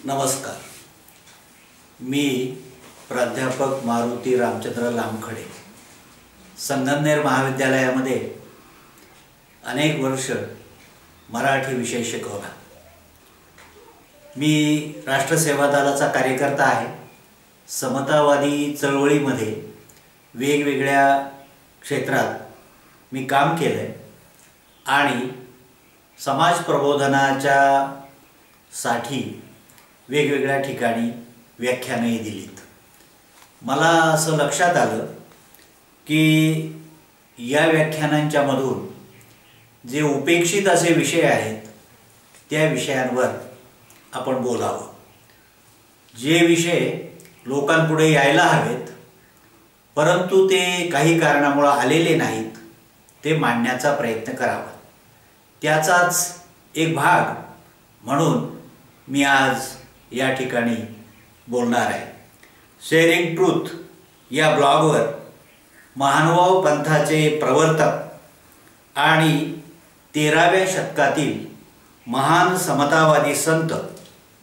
नमस्कार, मी प्राध्यापक मारुती रामचंद्र लामखडे संगमनेर महाविद्यालयामध्ये अनेक वर्ष मराठी विषय शिकवला। मी राष्ट्रसेवा दलाचा कार्यकर्ता आहे। समतावादी चळवळीमध्ये वेगवेगळ्या क्षेत्रात मी काम केले आणि समाज प्रबोधनाच्या साठी वेगवेगळ्या ठिकाणी व्याख्यानंही दिलीत। मला असं लक्षात आलं की या व्याख्यानांच्या मधून जे उपेक्षित असे विषय आहेत त्या विषयांवर आपण बोलावं। जे विषय लोकांपुढे यायला हवेत परंतु ते काही कारणामुळे आलेले नाहीत ते मांडण्याचा प्रयत्न करावा, त्याचाच एक भाग म्हणून मी आज या ठिकाणी बोलणार आहे। शेअरिंग ट्रूथ या ब्लॉगवर महानुभाव पंथाचे प्रवर्तक आणि 13व्या शतकातील महान समतावादी संत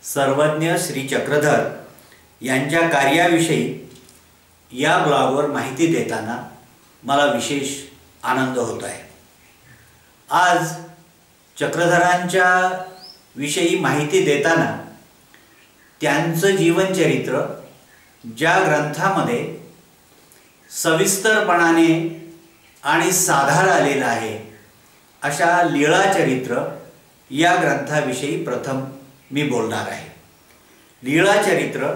सर्वज्ञ श्री चक्रधर यांच्या कार्याविषयी या ब्लॉगवर माहिती देताना मला विशेष आनंद होत आहे। आज चक्रधरांच्या विषयी माहिती देताना त्यांचं जीवनचरित्र ज्या ग्रंथामध्ये सविस्तरपणाने आणि साधार आलेलं आहे अशा लीळाचरित्र या ग्रंथाविषयी प्रथम मी बोलणार आहे। लीळाचरित्र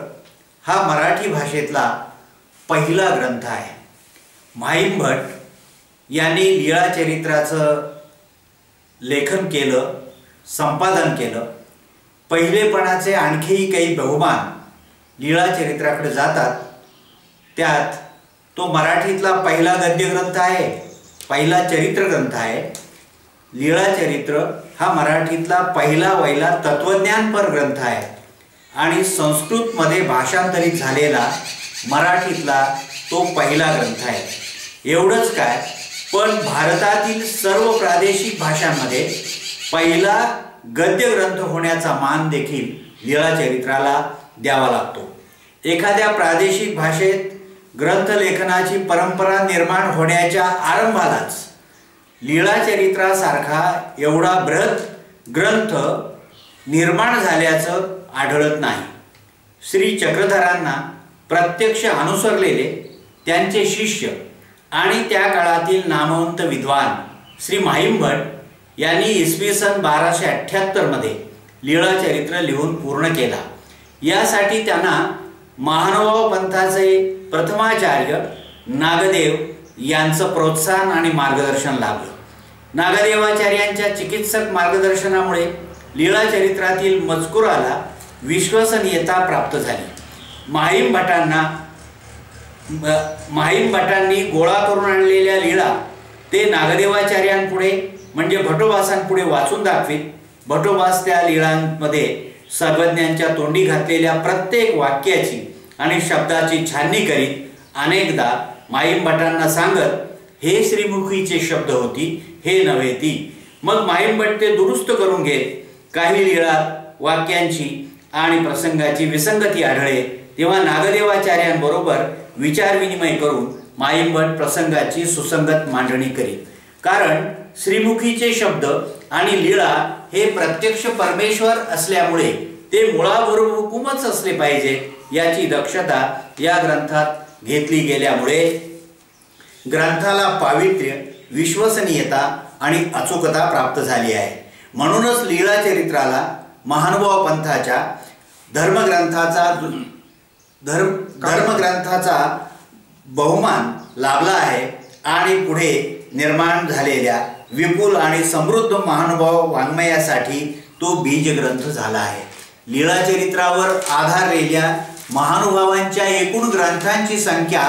हा मराठी भाषेतला पहिला ग्रंथ आहे। माईम यांनी लीळाचरित्राचं लेखन केलं, संपादन केलं। पहिलेपणाचे आणखीही काही बहुमान लीळाचरित्राकडे जातात। त्यात तो मराठीतला पहिला गद्य ग्रंथ आहे, पहिला चरित्र ग्रंथ आहे। लीळाचरित्र हा मराठीतला पहिला वहिला तत्वज्ञानपर ग्रंथ आहे आणि संस्कृतमध्ये भाषांतरित झालेला मराठीतला तो पहिला ग्रंथ आहे। एवढंच काय, पण भारतातील सर्व प्रादेशिक भाषांमध्ये पहिला गद्य ग्रंथ होण्याचा मान देखील लीळाचरित्राला द्यावा लागतो। एखाद्या प्रादेशिक भाषेत ग्रंथलेखनाची परंपरा निर्माण होण्याच्या आरंभालाच लीळाचरित्रासारखा एवढा बृहत ग्रंथ निर्माण झाल्याचं आढळत नाही। श्री चक्रधरांना प्रत्यक्ष अनुसरलेले त्यांचे शिष्य आणि त्या काळातील नामवंत विद्वान श्री माईम यांनी इसवी सन 1278 मध्ये लीळाचरित्र लिहून पूर्ण केला। यासाठी त्यांना महानुभाव पंथाचे प्रथमाचार्य नागदेव यांचं प्रोत्साहन आणि मार्गदर्शन लाभलं। नागदेवाचार्यांच्या चिकित्सक मार्गदर्शनामुळे लीळाचरित्रातील मजकुराला विश्वसनीयता प्राप्त झाली। माईम भटांनी गोळा करून आणलेल्या लीळा ते नागदेवाचार्यांपुढे म्हणजे भटोबासांपुढे वाचून दाखवीत। भटोबास त्या लीळांमध्ये सर्वज्ञांच्या तोंडी घातलेल्या प्रत्येक वाक्याची आणि शब्दाची छाननी करीत अनेकदा माईम भटांना सांगत, हे श्रीमुखीचे शब्द होती, हे नव्हे ती। मग माईम भट ते दुरुस्त करून घेत। काही लीळात वाक्यांची आणि प्रसंगाची विसंगती आढळे तेव्हा नागदेवाचार्यांबरोबर विचारविनिमय करून माईम भट प्रसंगाची सुसंगत मांडणी करीत। कारण श्रीमुखीचे शब्द आणि लीळा हे प्रत्यक्ष परमेश्वर असल्यामुळे ते मुळाबरोबर हुकूमच असले पाहिजे याची दक्षता या ग्रंथात घेतली गेल्यामुळे ग्रंथाला पावित्र्य, विश्वसनीयता आणि अचूकता प्राप्त झाली आहे। म्हणूनच लीळाचरित्राला महानुभाव पंथाच्या धर्मग्रंथाचा बहुमान लाभला आहे आणि पुढे निर्माण झालेल्या विपुल आणि समृद्ध महानुभाव वाङ्मयासाठी तो बीजग्रंथ झाला आहे। लीळाचरित्रावर आधारलेल्या महानुभावांच्या एकूण ग्रंथांची संख्या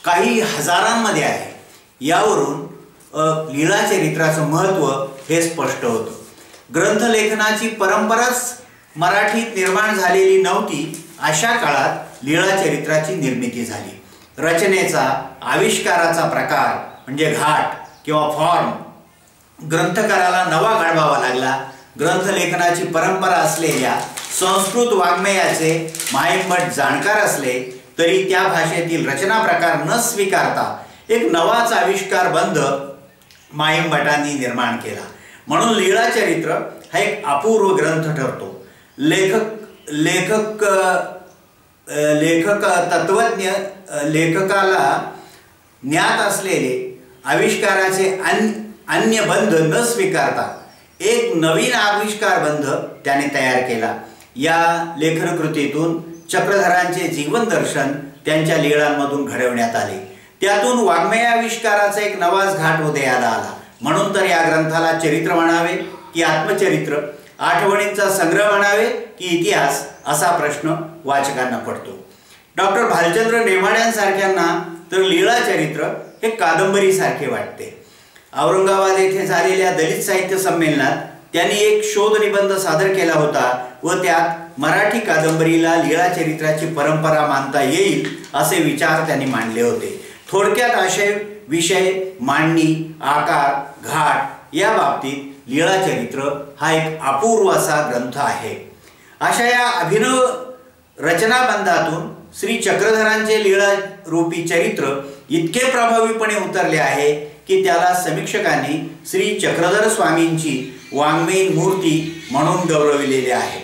काही हजारांमध्ये आहे। यावरून लीळाचरित्राचं महत्त्व हे स्पष्ट होतं। ग्रंथलेखनाची परंपराच मराठीत निर्माण झालेली नव्हती अशा काळात लीळाचरित्राची निर्मिती झाली। रचनेचा, आविष्काराचा प्रकार म्हणजे घाट किंवा फॉर्म ग्रंथकाराला नवा घडवावा लागला। ग्रंथलेखनाची परंपरा असलेल्या संस्कृत वाङ्मयाचे माहीमभट जाणकार असले तरी त्या भाषेतील रचना प्रकार न स्वीकारता एक नवाच आविष्कार बंध माहीमभटांनी निर्माण केला. म्हणून लीळाचरित्र हा एक अपूर्व ग्रंथ ठरतो. लेखक तत्वज्ञ लेखकाला ज्ञात असलेले आविष्काराचे अन्य बंध न स्वीकारता एक नवीन आविष्कार बंध त्याने तयार केला. या लेखनकृतीतून चक्रधरांचे जीवन दर्शन त्यांच्या लीळांमधून घडवण्यात आले. त्यातून वाङ्मयाविष्काराचा एक नवाच घाट उदयाला आला. म्हणून तर या ग्रंथाला चरित्र म्हणावे की आत्मचरित्र, आठवणींचा संग्रह म्हणावे की इतिहास, असा प्रश्न वाचकांना पडतो. डॉक्टर भालचंद्र नेमाड्यांसारख्यांना तर लीळाचरित्र हे कादंबरीसारखे वाटते. औरंगाबाद येथे झालेल्या दलित साहित्य संमेलनात त्यांनी एक शोध निबंध सादर केला होता व त्यात मराठी कादंबरीला लीळाचरित्राची परंपरा मानता येईल असे विचार त्यांनी मांडले होते. थोडक्यात आशय, विषय, मांडणी, आकार, घाट या बाबतीत लीळाचरित्र हा एक अपूर्व असा ग्रंथ आहे. अशा या अभिनव रचनाबंधातून श्री चक्रधरांचे लीळा रूपी चरित्र इतके प्रभावीपणे उतरले आहे की त्याला समीक्षकांनी श्री चक्रधर स्वामींची वाङ्मयीन मूर्ती म्हणून गौरविलेले आहे.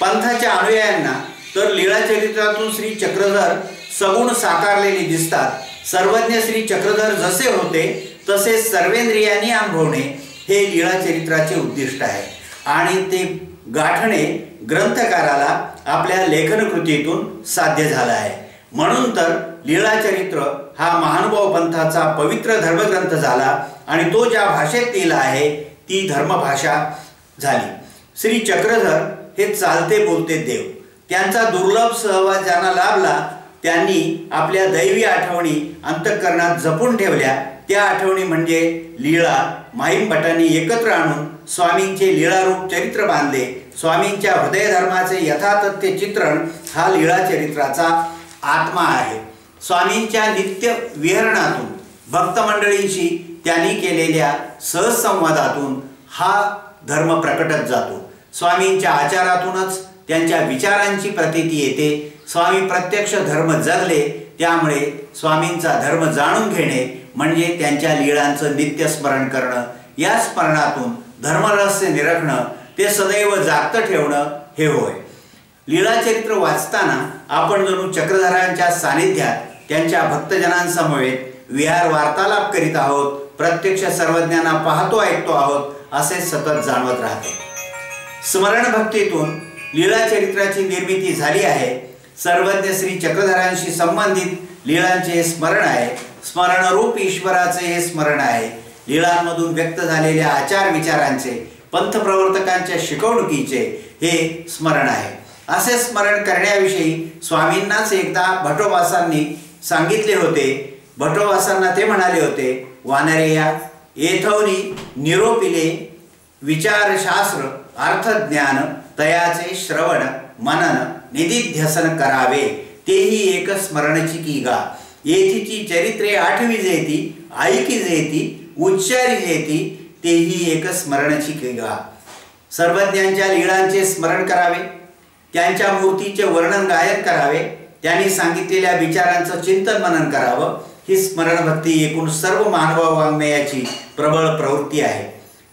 पंथाच्या अनुयायांना तर लीळाचरित्रातून श्री चक्रधर सगुण साकारलेले दिसतात. सर्वज्ञ श्री चक्रधर जसे होते तसे सर्वेंद्रियांनी अनुभवणे हे लीळाचरित्राचे उद्दिष्ट आहे आणि ते गाठणे ग्रंथकाराला आपल्या लेखनकृतीतून साध्य झालं आहे. म्हणून तर लीळाचरित्र हा महानुभाव पंथाचा पवित्र धर्मग्रंथ झाला आणि तो ज्या भाषेत लिहिला आहे ती धर्मभाषा झाली. श्री चक्रधर हे चालते बोलते देव. त्यांचा दुर्लभ सहवास ज्यांना लाभला त्यांनी आपल्या दैवी आठवणी अंतःकरणात जपून ठेवल्या. त्या आठवणी म्हणजे लीळा. माहीमभटांनी एकत्र आणून स्वामींचे लीळारूप चरित्र बांधले. स्वामींच्या हृदयधर्माचे यथातथ्य चित्रण हा लीळाचरित्राचा आत्मा आहे. स्वामींच्या नित्य विहरणातून भक्तमंडळींशी त्यांनी केलेल्या सहसंवादातून हा धर्म प्रकटत जातो. स्वामींच्या आचारातूनच त्यांच्या विचारांची प्रतीती येते. स्वामी प्रत्यक्ष धर्म जगले, त्यामुळे स्वामींचा धर्म जाणून घेणे म्हणजे त्यांच्या लीळांचं नित्य स्मरण करणं. या स्मरणातून धर्मरहस्य निरखणं, ते सदैव जागतं ठेवणं हे होय. लीळाचरित्र वाचताना आपण जणू चक्रधरांच्या सानिध्यात त्यांच्या भक्तजनांसमवेत विहार वार्तालाप करीत आहोत. प्रत्यक्ष सर्वज्ञांना पाहतो, ऐकतो आहोत असे सतत जाणवत राहते. स्मरण भक्तीतून लीळाचरित्राची निर्मिती झाली आहे. सर्वज्ञ श्री चक्रधरांशी संबंधित लीळांचे हे स्मरण आहे. स्मरणरूप ईश्वराचे हे स्मरण आहे. लीळांमधून व्यक्त झालेल्या आचार विचारांचे, पंथप्रवर्तकांच्या शिकवणुकीचे हे स्मरण आहे. असे स्मरण करण्याविषयी स्वामींनाच एकदा भटोबासांनी सांगितले होते. भटोबासांना ते म्हणाले होते, वानरेया येथवनी निरोपिले विचारशास्त्र अर्थज्ञान तयाचे श्रवण मनन निदिध्यसन करावे, तेही एक स्मरणची की गा. येथीची चरित्रे आठवी जेती, ऐकी जेती, उच्चारी जेती, तेही एक स्मरणची की गा. सर्वज्ञांच्या लीळांचे स्मरण करावे, त्यांच्या मूर्तीचे वर्णन गायन करावे, त्यांनी सांगितलेल्या विचारांचं चिंतन मनन करावं. ही स्मरणभक्ती एकूण सर्व मानव वाङ्मयाची प्रबळ प्रवृत्ती आहे.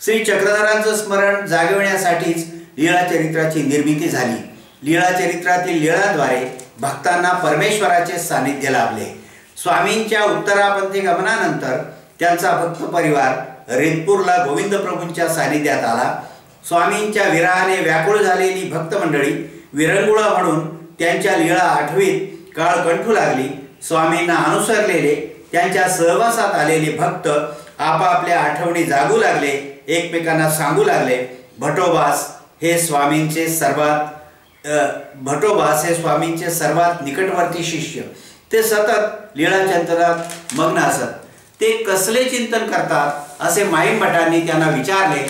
श्री चक्रधरांचं स्मरण जागविण्यासाठीच लीळाचरित्राची निर्मिती झाली. लीळाचरित्रातील लीळाद्वारे भक्तांना परमेश्वराचे सानिध्य लाभले. स्वामींच्या उत्तरापंथी गमनानंतर त्यांचा भक्त परिवार रेतपूरला गोविंद प्रभूंच्या सानिध्यात आला. स्वामींच्या विरहाने व्याकुळ झालेली भक्त मंडळी विरंगुळा म्हणून त्यांच्या लीळा आठवीत काळ कंठू लागली. स्वामींना अनुसरलेले, त्यांच्या सहवासात आलेले भक्त आपापल्या आठवणी जागू लागले, एकमेकांना सांगू लागले. भटोबास हे स्वामींचे सर्वात निकटवर्ती शिष्य. ते सतत लीळाचिंतनात मग्न असत. ते कसले चिंतन करतात असे माहीमभटांनी त्यांना विचारले.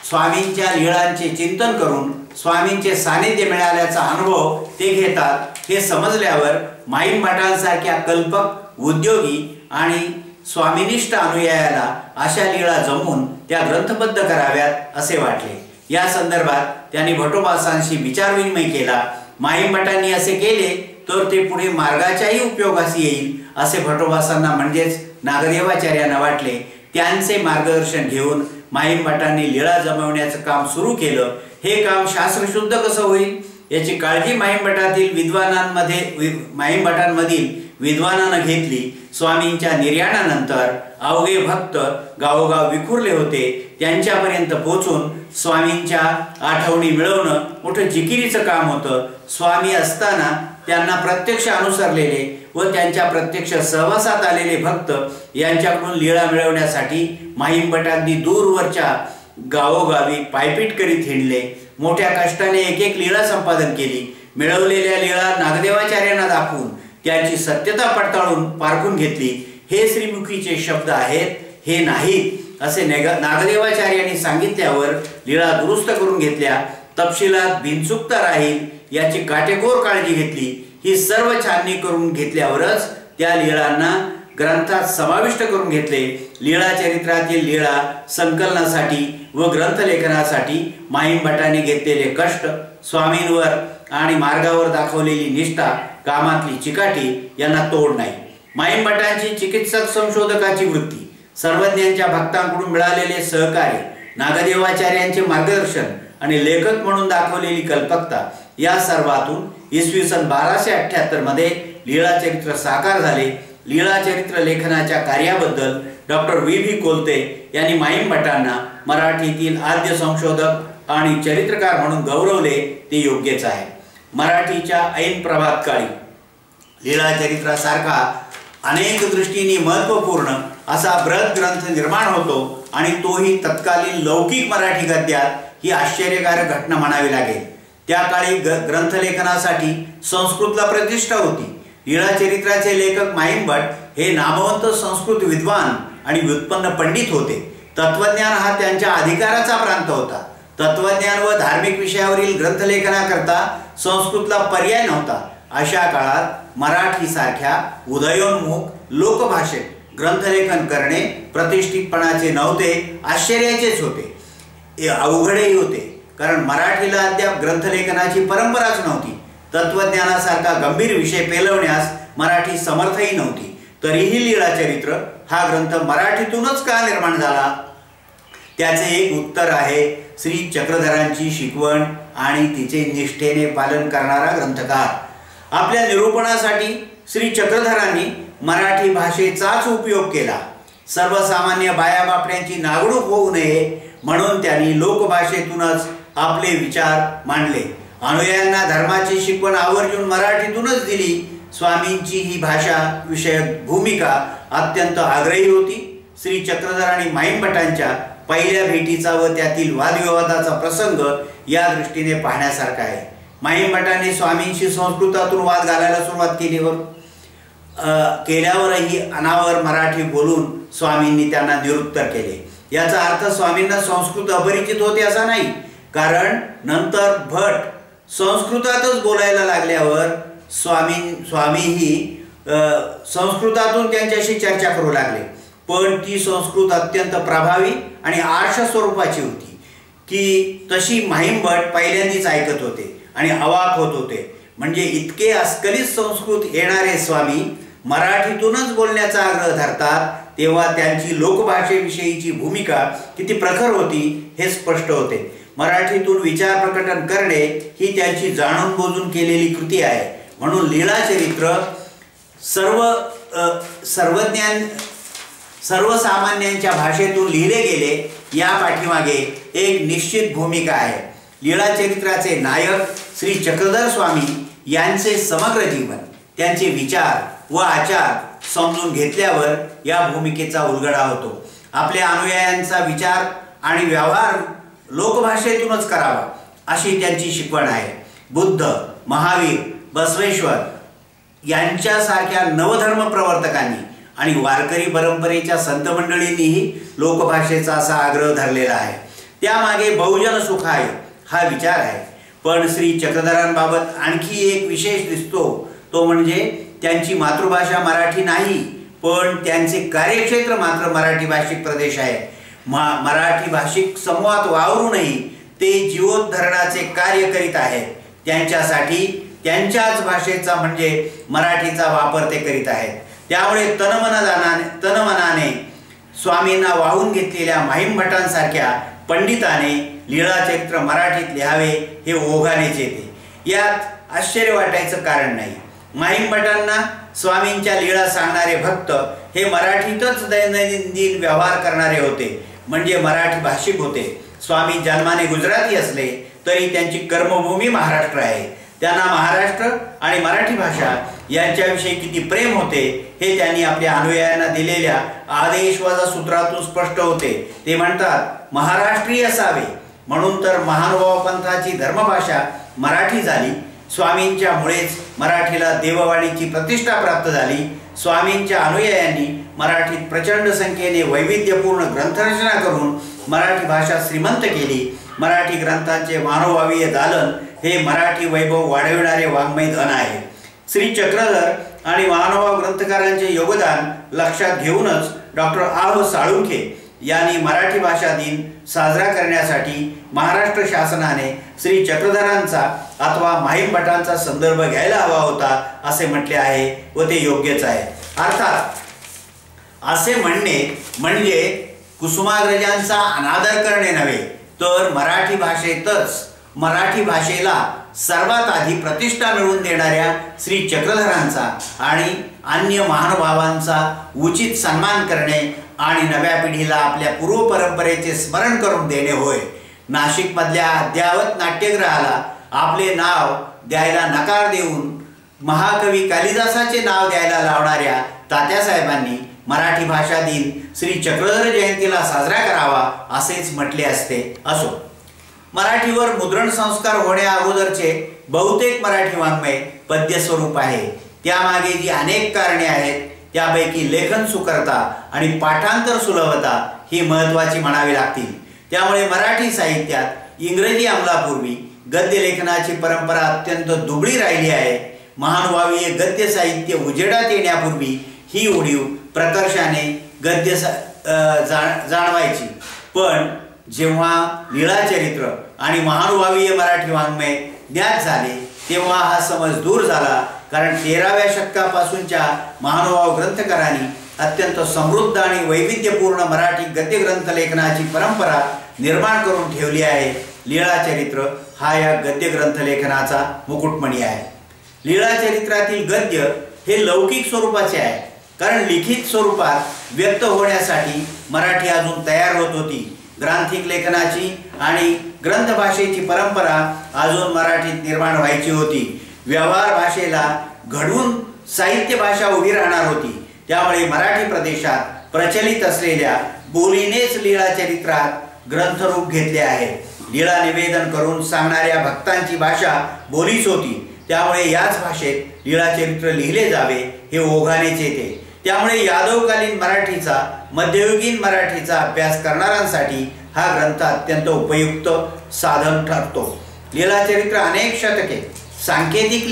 स्वामींच्या लीळांचे चिंतन करून स्वामींचे सानिध्य मिळाल्याचा अनुभव ते घेतात. हे समजल्यावर माहीमभटांसारख्या कल्पक, उद्योगी आणि स्वामीनिष्ठ अनुयायाला अशा लीळा जमवून त्या ग्रंथबद्ध कराव्यात असे वाटले. या संदर्भात त्यांनी भटोबासांशी विचारविनिमय केला। माहीम भटांनी असे केले तर ते पुढे मार्गाच्याही उपयोगास येईल असे भटोबासांना म्हणजेच नागदेवाचार्यांना वाटले। त्यांचे मार्गदर्शन घेऊन माहीम भटांनी लीळा जमवण्याचं काम सुरू केलं। हे काम शास्त्रशुद्ध कसं होईल याची काळजी माहीम भटांमधील विद्वानानं घेतली। स्वामींच्या निर्याणानंतर अवघे भक्त गावोगाव विखुरले होते। त्यांच्यापर्यंत पोहोचून स्वामींच्या आठवणी मिळवणं मोठं जिकिरीचं काम होतं। स्वामी असताना त्यांना प्रत्यक्ष अनुसरलेले व त्यांच्या प्रत्यक्ष सहवासात आलेले भक्त यांच्याकडून लीळा मिळवण्यासाठी माहीम भटांनी दूरवरच्या गावोगावी पायपीट करीत हिंडले। मोठ्या कष्टाने एक एक लीळा संपादन केली। मिळवलेल्या लीळा नागदेवाचार्यांना दाखवून त्याची सत्यता पडताळून पारखून घेतली। हे श्रीमुखीचे शब्द आहेत, हे नाहीत असे नागदेवाचार्यांनी सांगितल्यावर लीळा दुरुस्त करून घेतल्या। तपशिलात बिनचुकता राहील याची काटेकोर काळजी घेतली। ही सर्व छाननी करून घेतल्यावरच त्या लीळांना ग्रंथात समाविष्ट करून घेतले। लीळा चरित्रातील लीळा संकलनासाठी व ग्रंथलेखनासाठी माहीम भटांनी घेतलेले कष्ट, स्वामींवर आणि मार्गावर दाखवलेली निष्ठा, कामातली चिकाटी यांना तोड नाही। माहीम भटांची चिकित्सक संशोधकाची वृत्ती, सर्वज्ञांच्या भक्तांकडून मिळालेले सहकार्य, नागदेवाचार्यांचे मार्गदर्शन आणि लेखक म्हणून दाखवलेली कल्पकता या सर्वातून इसवी सन 1278 मध्ये लीळा चरित्र साकार झाले। लीळा चरित्र लेखनाच्या कार्याबद्दल डॉक्टर V.V. कोलते यांनी माहीम भटांना मराठीतील आद्य संशोधक आणि चरित्रकार म्हणून गौरवले ते योग्यच आहे। मराठीच्या ऐन प्रभात काळी लीळा चरित्रासारखा अनेक दृष्टीने महत्त्वपूर्ण असा बृहत ग्रंथ निर्माण होतो आणि तोही तत्कालीन लौकिक मराठी गद्यात ही आश्चर्यकारक घटना म्हणावी लागेल। त्या काळी ग्रंथलेखनासाठी संस्कृतला प्रतिष्ठा होती। लीळा चरित्राचे लेखक माहीम भट हे नामवंत संस्कृत विद्वान आणि व्युत्पन्न पंडित होते। तत्वज्ञान हा त्यांच्या अधिकाराचा प्रांत होता। तत्वज्ञान व धार्मिक विषयावरील ग्रंथलेखनाकरता संस्कृतला पर्याय नव्हता। अशा काळात मराठी सारख्या उदयोन्मुख लोकभाषेत ग्रंथलेखन करणे प्रतिष्ठितपणाचे नव्हते, आश्चर्याचेच होते, अवघडही होते। कारण मराठीला अद्याप ग्रंथलेखनाची परंपराच नव्हती। तत्वज्ञानासारखा गंभीर विषय पेलवण्यास मराठी समर्थही नव्हती। तरीही लीळा चरित्र हा ग्रंथ मराठीतूनच का निर्माण झाला? त्याचे एक उत्तर आहे श्री चक्रधरांची शिकवण आणि तिचे निष्ठेने पालन करणारा ग्रंथकार। आपल्या निरूपणासाठी श्री चक्रधरांनी मराठी भाषेचाच उपयोग केला। सर्वसामान्य बायाबापड्यांची नागडूक होऊ नये म्हणून त्यांनी लोकभाषेतूनच आपले विचार मांडले। अनुयायांना धर्माची शिकवण आवर्जून मराठीतूनच दिली। स्वामींची ही भाषा विषयक भूमिका अत्यंत आग्रही होती। श्री चक्रधर आणि माहीम भटांच्या पहिल्या भेटीचा व त्यातील वादविवादाचा प्रसंग या दृष्टीने पाहण्यासारखा आहे। माहीम भटांनी स्वामींशी संस्कृतातून वाद घालायला सुरुवात केल्यावरही अनावर मराठी बोलून स्वामींनी त्यांना निरुत्तर केले। याचा अर्थ स्वामींना संस्कृत अपरिचित होते असा नाही, कारण नंतर भट संस्कृतातच बोलायला लागल्यावर स्वामीही संस्कृतातून त्यांच्याशी चर्चा करू लागले। पण ती संस्कृत अत्यंत प्रभावी आणि आर्ष स्वरूपाची होती की तशी माहीम भट पहिल्यांदाच ऐकत होते आणि अवाक होत होते। म्हणजे इतके अस्खलित संस्कृत येणारे स्वामी मराठीतूनच बोलण्याचा आग्रह धरतात तेव्हा त्यांची लोकभाषेविषयीची भूमिका किती प्रखर होती हे स्पष्ट होते। मराठीतून विचार प्रकटन करणे ही त्यांची जाणून बुजून केलेली कृती आहे। म्हणून लीळा चरित्र सर्वसामान्यांच्या भाषेतून लिहिले गेले या पाठीमागे एक निश्चित भूमिका आहे। लीळा चरित्राचे नायक श्री चक्रधर स्वामी यांचे समग्र जीवन, त्यांचे विचार व आचार समजून घेतल्यावर या भूमिकेचा उलगडा होतो। आपल्या अनुयायांचा विचार आणि व्यवहार लोकभाषेतूनच करावा अशी त्यांची शिकवण आहे। बुद्ध, महावीर, बसवेश्वर यांच्यासारख्या नवधर्म प्रवर्तकांनी आणि वारकरी परंपरेच्या संत मंडळींनीही लोकभाषेचा असा आग्रह धरलेला आहे। त्यामागे बहुजन सुखाय हा विचार आहे। पण श्री चक्रधरांबाबत आणखी एक विशेष दिसतो, तो म्हणजे त्यांची मातृभाषा मराठी नाही, पण त्यांचे कार्यक्षेत्र मात्र मराठी भाषिक प्रदेश आहे। मराठी भाषिक समूहात वावरूनही ते जीवोद्धरणाचे कार्य करीत आहेत, त्यांच्यासाठी त्यांच्याच भाषेचा म्हणजे मराठीचा वापर ते करीत आहेत. त्यामुळे तनमनाने स्वामींना वाहून घेतलेल्या माहीम भटांसारख्या पंडिताने लीळाचरित्र मराठीत लिहावे हे ओघानेच येते. यात आश्चर्य वाटायचं कारण नाही. माहीम भटांना स्वामींच्या लीळा सांगणारे भक्त हे मराठीतच दैनंदिन व्यवहार करणारे होते, म्हणजे मराठी भाषिक होते. स्वामी जन्माने गुजराती असले तरी त्यांची कर्मभूमी महाराष्ट्र आहे. त्यांना महाराष्ट्र आणि मराठी भाषा यांच्याविषयी किती प्रेम होते हे त्यांनी आपल्या अनुयायांना दिलेल्या आदेश वजा सूत्रातून स्पष्ट होते. ते म्हणतात, महाराष्ट्रीय असावे म्हणून तर महानुभाव पंथाची धर्मभाषा मराठी झाली. स्वामींच्या मुळेच मराठीला देववाणीची प्रतिष्ठा प्राप्त झाली. स्वामींच्या अनुयायांनी मराठीत प्रचंड संख्येने वैविध्यपूर्ण ग्रंथरचना करून मराठी भाषा श्रीमंत केली. मराठी ग्रंथांचे मानवभावीय दालन हे मराठी वैभव वाढविणारे वाङ्मय धन आहे. श्री चक्रधर आणि महानुभाव ग्रंथकारांचे योगदान लक्षात घेऊनच डॉक्टर आह साळुंखे यांनी मराठी भाषा दिन साजरा करण्यासाठी महाराष्ट्र शासनाने श्री चक्रधरांचा अथवा माहीम भटांचा संदर्भ घ्यायला हवा होता असे म्हटले आहे व ते योग्यच आहे. अर्थात असे म्हणणे म्हणजे कुसुमाग्रजांचा अनादर करणे नव्हे, तर मराठी भाषेला सर्वात आधी प्रतिष्ठा मिळवून देणाऱ्या श्री चक्रधरांचा आणि अन्य महानुभावांचा उचित सन्मान करणे आणि नव्या पिढीला आपल्या पूर्व परंपरेचे स्मरण करून देणे होय. नाशिकमधल्या अद्यावत नाट्यगृहाला आपले नाव द्यायला नकार देऊन महाकवी कालिदासाचे नाव द्यायला लावणाऱ्या तात्यासाहेबांनी मराठी भाषा दिन श्री चक्रधर जयंतीला साजरा करावा असेच म्हटले असते. असो, मराठीवर मुद्रण संस्कार होण्या अगोदरचे बहुतेक मराठी वाङ्मय पद्य स्वरूप आहे. त्यामागे जी अनेक कारणे आहेत त्यापैकी लेखन सुकरता आणि पाठांतर सुलभता ही महत्त्वाची म्हणावी लागतील. त्यामुळे मराठी साहित्यात इंग्रजी अंमलापूर्वी गद्य लेखनाची परंपरा अत्यंत दुबळी राहिली आहे. महानुभावीय गद्य साहित्य उजेडात येण्यापूर्वी ही उणीव प्रकर्षाने गद्य जाणवायची. पण जेव्हा लीळाचरित्र आणि महानुभावीय मराठी वाङ्मय ज्ञात झाले तेव्हा हा समज दूर झाला. कारण 13व्या शतकापासूनच्या महानुभाव ग्रंथकारांनी अत्यंत समृद्ध आणि वैविध्यपूर्ण मराठी गद्य ग्रंथ लेखनाची परंपरा निर्माण करून ठेवली आहे. लीळाचरित्र हा या गद्य ग्रंथ लेखनाचा मुकुटमणी आहे. लीळाचरित्रातील गद्य हे लौकिक स्वरूपाचे आहे, कारण लिखित स्वरूपात व्यक्त होण्यासाठी मराठी अजून तयार होत होती. ग्रांथिक लेखनाची आणि ग्रंथभाषेची परंपरा अजून मराठीत निर्माण व्हायची होती. व्यवहार भाषेला घडवून साहित्य भाषा उभी राहणार होती. त्यामुळे मराठी प्रदेशात प्रचलित असलेल्या बोलीनेच लीळाचरित्रात ग्रंथरूप घेतले आहे. लीळा निवेदन करून सांगणाऱ्या भक्तांची भाषा बोलीच होती. त्यामुळे याच भाषेत लीळाचरित्र लिहिले जावे हे ओघानेच येते. त्यामुळे यादवकालीन मराठीचा, मध्ययुगीन मराठीचा अभ्यास करणाऱ्यांसाठी हा ग्रंथ अत्यंत उपयुक्त साधन ठरतो. लीळाचरित्र अनेक शतके सांकेतिक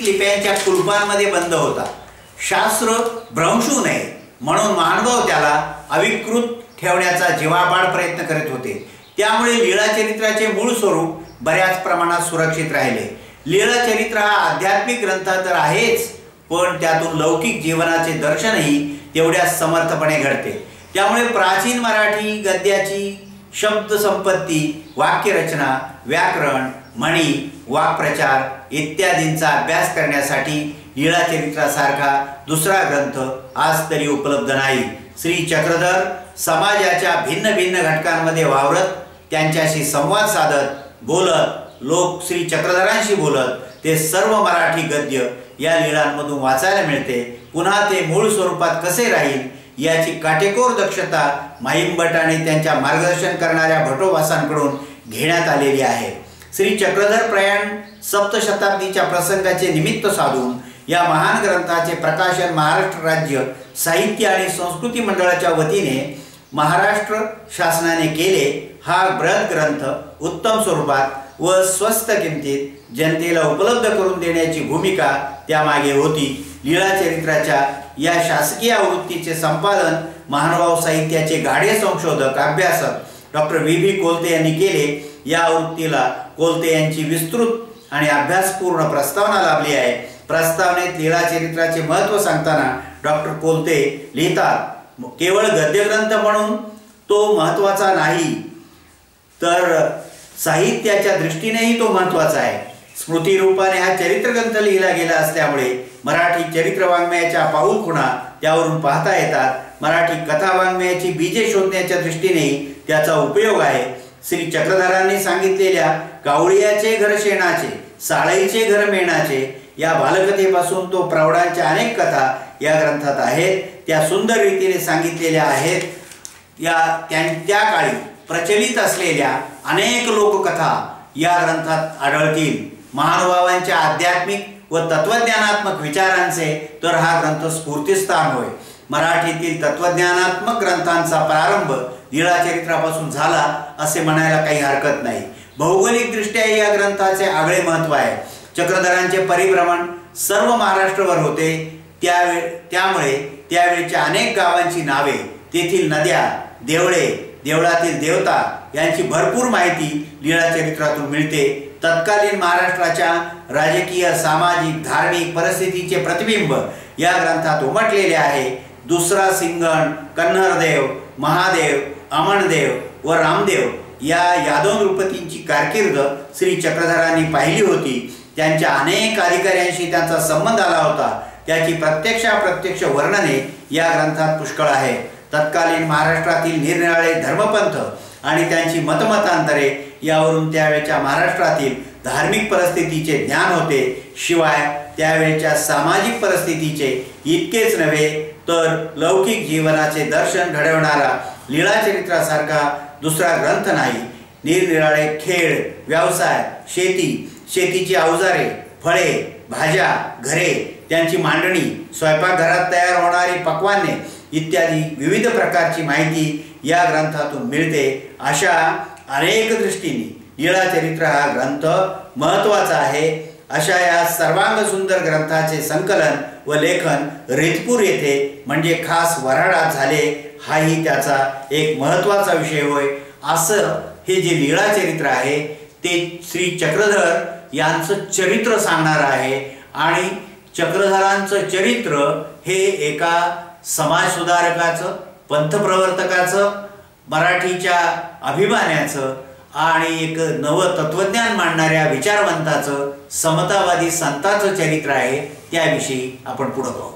लिप्यांच्या कुलपांमध्ये बंद होता. शास्त्र भ्रंशू नये म्हणून महानुभाव त्याला अविकृत ठेवण्याचा जीवापाड प्रयत्न करीत होते. त्यामुळे लीळाचरित्राचे मूळ स्वरूप बऱ्याच प्रमाणात सुरक्षित राहिले. लीळाचरित्र हा आध्यात्मिक ग्रंथ तर आहेच, पण त्यातून लौकिक जीवनाचे दर्शनही तेवढ्याच समर्थपणे घडते. त्यामुळे प्राचीन मराठी गद्याची शब्द संपत्ती, वाक्यरचना, व्याकरण, म्हणी, वाक्प्रचार इत्यादींचा अभ्यास करण्यासाठी लीळाचरित्रासारखा दुसरा ग्रंथ आज तरी उपलब्ध नाही. श्री चक्रधर समाजाच्या भिन्न भिन्न घटकांमध्ये वावरत, त्यांच्याशी संवाद साधत, बोलत, लोक श्री चक्रधरांशी बोलत, ते सर्व मराठी गद्य या लीळांमधून वाचायला मिळते. पुन्हा ते मूळ स्वरूपात कसे राहील याची काटेकोर दक्षता माहीम भट आणि त्यांच्या मार्गदर्शन करणाऱ्या भटोबासांकडून घेण्यात आलेली आहे. श्री चक्रधर प्रयाण सप्तशताब्दीच्या प्रसंगाचे निमित्त साधून या महान ग्रंथाचे प्रकाशन महाराष्ट्र राज्य साहित्य आणि संस्कृती मंडळाच्या वतीने महाराष्ट्र शासनाने केले. हा बृहत ग्रंथ उत्तम स्वरूपात व स्वस्त किमतीत जनतेला उपलब्ध करून देण्याची भूमिका त्यामागे होती. लीळाचरित्राच्या या शासकीय आवृत्तीचे संपादन महानुभाव साहित्याचे गाढे संशोधक अभ्यासक डॉक्टर व्ही कोलते यांनी केले। या आवृत्तीला कोलते यांची विस्तृत आणि अभ्यासपूर्ण प्रस्तावना लाभली आहे। प्रस्तावनेत लीळा चरित्राचे महत्त्व सांगताना डॉक्टर कोलते लिहितात, केवळ गद्यग्रंथ म्हणून तो महत्त्वाचा नाही, तर साहित्याच्या दृष्टीनेही तो महत्त्वाचा आहे। स्मृती रूपाने हा चरित्रग्रंथ लिहिला गेला असल्यामुळे मराठी चरित्र वाङ्मयाच्या पाऊलखुणा त्यावरून पाहता येतात। मराठी कथा वाङ्मयाची बीजे शोधण्याच्या दृष्टीनेही त्याचा उपयोग आहे। श्री चक्रधरांनी सांगितलेल्या कावळियाचे घर शेणाचे, साळईचे घर मेणाचे या बालकथेपासून तो प्रौढांच्या अनेक कथा या ग्रंथात आहेत। त्या सुंदर रीतीने सांगितलेल्या आहेत। त्या काळी प्रचलित असलेल्या अनेक लोककथा या ग्रंथात आढळतील। महानुभावांच्या आध्यात्मिक व तत्वज्ञानात्मक विचारांचे तर हा ग्रंथ स्फूर्तिस्थान होय। मराठीतील तत्वज्ञानात्मक ग्रंथांचा प्रारंभ लीळा चरित्रापासून झाला असे म्हणायला काही हरकत नाही। भौगोलिक दृष्ट्या या ग्रंथाचे आगळे महत्त्व आहे। चक्रधरांचे परिभ्रमण सर्व महाराष्ट्रावर होते, त्यामुळे त्यावेळच्या अनेक गावांची नावे, तेथील नद्या, देवळे, देवळातील देवता यांची भरपूर माहिती लीळा चरित्रातून मिळते। तत्कालीन महाराष्ट्राच्या राजकीय, सामाजिक, धार्मिक परिस्थितीचे प्रतिबिंब या ग्रंथात उमटलेले आहे। दुसरा सिंगण, कन्नरदेव, महादेव, अमणदेव व रामदेव या यादव नृपतींची कारकीर्द श्री चक्रधरांनी पाहिली होती। त्यांच्या अनेक अधिकाऱ्यांशी त्यांचा संबंध आला होता। त्याची प्रत्यक्ष वर्णने या ग्रंथात पुष्कळ आहे। तत्कालीन महाराष्ट्रातील निरनिराळे धर्मपंथ आणि त्यांची मतमतांतरे यावरून त्यावेळच्या महाराष्ट्रातील धार्मिक परिस्थितीचे ज्ञान होते। शिवाय त्यावेळच्या सामाजिक परिस्थितीचे इतकेच नव्हे तर लौकिक जीवनाचे दर्शन घडवणारा लीळा चरित्रासारखा दुसरा ग्रंथ नाही। निरनिराळे खेळ, व्यवसाय, शेतीची अवजारे, फळे, भाज्या, घरे, त्यांची मांडणी, स्वयंपाकघरात तयार होणारी पक्वान्ने इत्यादी विविध प्रकारची माहिती या ग्रंथातून मिळते। अशा अनेक दृष्टीने लीळा चरित्र हा ग्रंथ महत्त्वाचा आहे। अशा या सर्वांग सुंदर ग्रंथाचे संकलन व लेखन रितपूर येथे म्हणजे खास वऱ्हाडात झाले, हाही त्याचा एक महत्त्वाचा विषय होय। असं हे जे लीळा चरित्र आहे ते श्री चक्रधर यांचं चरित्र सांगणार आहे आणि चक्रधरांचं चरित्र हे एका समाजसुधारकाचं, पंथप्रवर्तकाचं, मराठीच्या अभिमानाचं आणि एक नवं तत्वज्ञान मांडणाऱ्या विचारवंताचं, समतावादी संताचं चरित्र आहे। त्याविषयी आपण पुढे पाहू।